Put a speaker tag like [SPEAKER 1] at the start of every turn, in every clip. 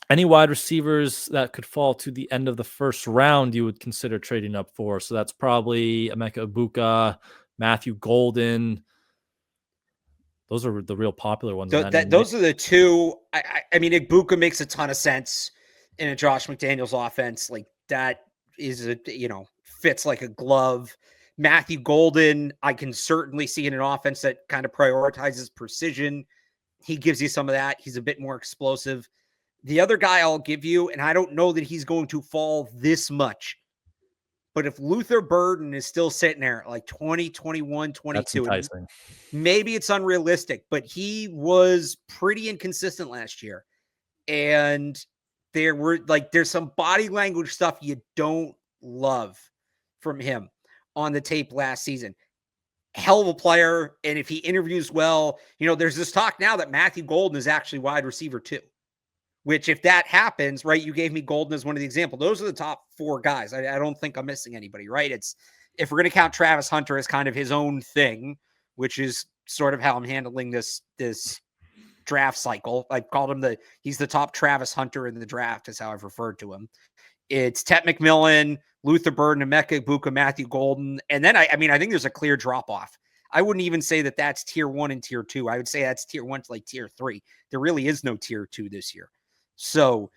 [SPEAKER 1] Any wide receivers that could fall to the end of the first round you would consider trading up for? So that's probably Emeka Egbuka, Matthew Golden. Those are the real popular ones.
[SPEAKER 2] So those are the two. I mean, Egbuka makes a ton of sense in a Josh McDaniels offense. Like that is fits like a glove. Matthew Golden, I can certainly see in an offense that kind of prioritizes precision. He gives you some of that. He's a bit more explosive. The other guy I'll give you, and I don't know that he's going to fall this much, but if Luther Burden is still sitting there at like 20, 21, 22,
[SPEAKER 1] that's
[SPEAKER 2] maybe it's unrealistic, but he was pretty inconsistent last year. And there's some body language stuff you don't love from him on the tape last season. Hell of a player. And if he interviews well, there's this talk now that Matthew Golden is actually wide receiver too, which if that happens, right, you gave me Golden as one of the examples. Those are the top four guys. I don't think I'm missing anybody, right? If we're going to count Travis Hunter as kind of his own thing, which is sort of how I'm handling this draft cycle. I've called him he's the top Travis Hunter in the draft is how I've referred to him. It's Tet McMillan, Luther Burden, Emeka Egbuka, Matthew Golden. And then I think there's a clear drop off. I wouldn't even say that that's tier 1 and tier 2. I would say that's tier 1 to like tier 3. There really is no tier 2 this year. So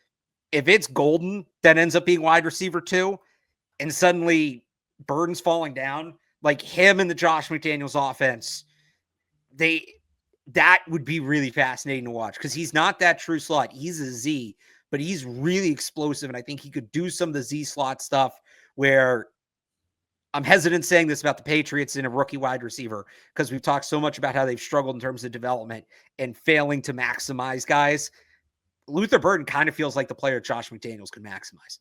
[SPEAKER 2] if it's Golden that ends up being wide receiver 2 and suddenly Burden's falling down, like him and the Josh McDaniels offense, that would be really fascinating to watch because he's not that true slot. He's a Z, but he's really explosive. And I think he could do some of the Z slot stuff where I'm hesitant saying this about the Patriots in a rookie wide receiver because we've talked so much about how they've struggled in terms of development and failing to maximize guys. Luther Burden kind of feels like the player Josh McDaniels could maximize.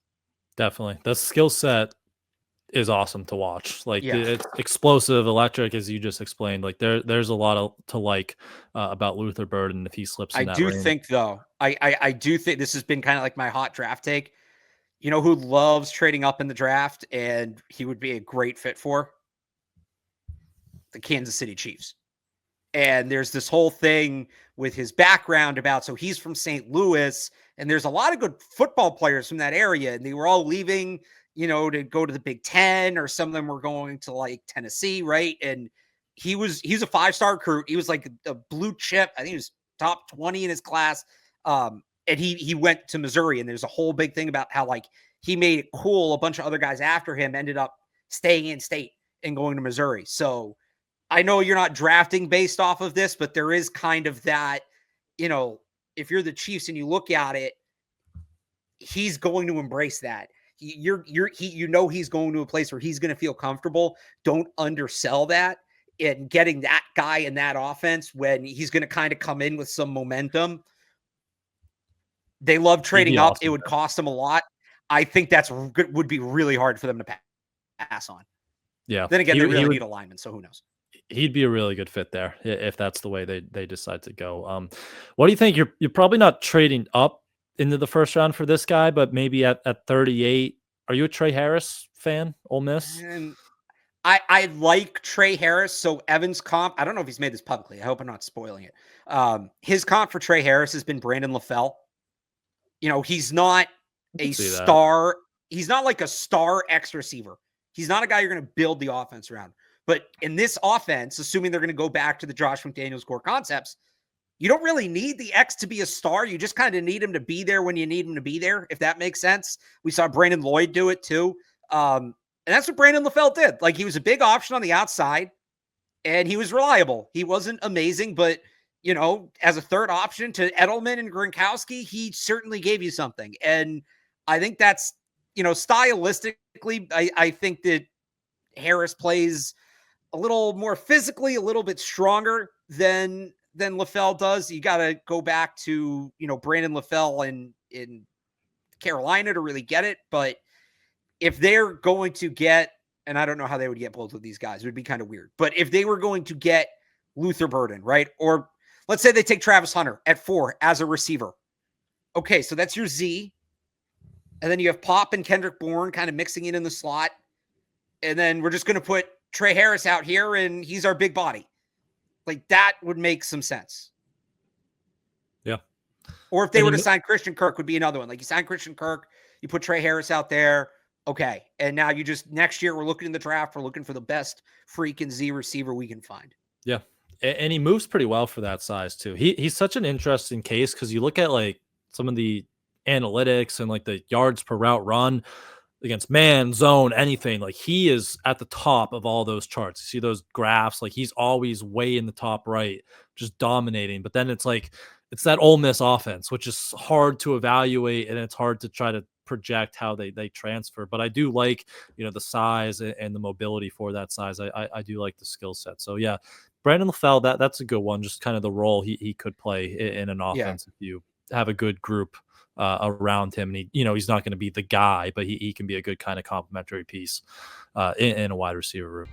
[SPEAKER 1] Definitely. The skill set is awesome to watch. Like it's explosive, electric, as you just explained. Like there's a lot to like about Luther Burden if he slips in that range.
[SPEAKER 2] Think though, I do think this has been kind of like my hot draft take. You know who loves trading up in the draft and he would be a great fit for? The Kansas City Chiefs. And there's this whole thing with his background about, so he's from St. Louis and there's a lot of good football players from that area and they were all leaving, to go to the Big Ten, or some of them were going to like Tennessee. Right. And he's a 5-star recruit. He was like a blue chip. I think he was top 20 in his class. And he went to Missouri and there's a whole big thing about how like he made it cool. A bunch of other guys after him ended up staying in state and going to Missouri. So I know you're not drafting based off of this, but there is kind of that, if you're the Chiefs and you look at it, he's going to embrace that. He's going to a place where he's going to feel comfortable. Don't undersell that in getting that guy in that offense when he's going to kind of come in with some momentum. They love trading up. Awesome. It would cost them a lot. I think would be really hard for them to pass on.
[SPEAKER 1] Yeah.
[SPEAKER 2] Then again, they really need a lineman, so who knows?
[SPEAKER 1] He'd be a really good fit there if that's the way they decide to go. What do you think? You're probably not trading up into the first round for this guy, but maybe at 38. Are you a Trey Harris fan, Ole Miss?
[SPEAKER 2] And I like Trey Harris. So Evan's comp, I don't know if he's made this publicly. I hope I'm not spoiling it. His comp for Trey Harris has been Brandon LaFell. He's not a star. He's not like a star X receiver. He's not a guy you're going to build the offense around. But in this offense, assuming they're going to go back to the Josh McDaniels core concepts, you don't really need the X to be a star. You just kind of need him to be there when you need him to be there, if that makes sense. We saw Brandon Lloyd do it too. And that's what Brandon LaFell did. Like, he was a big option on the outside, and he was reliable. He wasn't amazing, but, as a third option to Edelman and Gronkowski, he certainly gave you something. And I think that's, stylistically, I think that Harris plays a little more physically, a little bit stronger than LaFell does. You got to go back to, Brandon LaFell in Carolina to really get it. But if they're going to get, and I don't know how they would get both of these guys, it would be kind of weird. But if they were going to get Luther Burden, right? Or let's say they take Travis Hunter at 4 as a receiver. Okay, so that's your Z. And then you have Pop and Kendrick Bourne kind of mixing it in the slot. And then we're just going to put Trey Harris out here and he's our big body. Like, that would make some sense.
[SPEAKER 1] Yeah.
[SPEAKER 2] Or if they were to sign Christian Kirk, would be another one. Like you sign Christian Kirk, you put Trey Harris out there. Okay. And now you just, next year, we're looking in the draft. We're looking for the best freaking Z receiver we can find.
[SPEAKER 1] Yeah. And he moves pretty well for that size too. He's such an interesting case because you look at like some of the analytics and like the yards per route run against man, zone, anything. Like he is at the top of all those charts. You see those graphs, like he's always way in the top right, just dominating. But then it's like it's that Ole Miss offense, which is hard to evaluate and it's hard to try to project how they transfer. But I do like, the size and the mobility for that size. I do like the skill set. So yeah, Brandon LaFell, that's a good one. Just kind of the role he could play in an offense if you have a good group around him. And he's not going to be the guy, but he can be a good kind of complementary piece in a wide receiver room.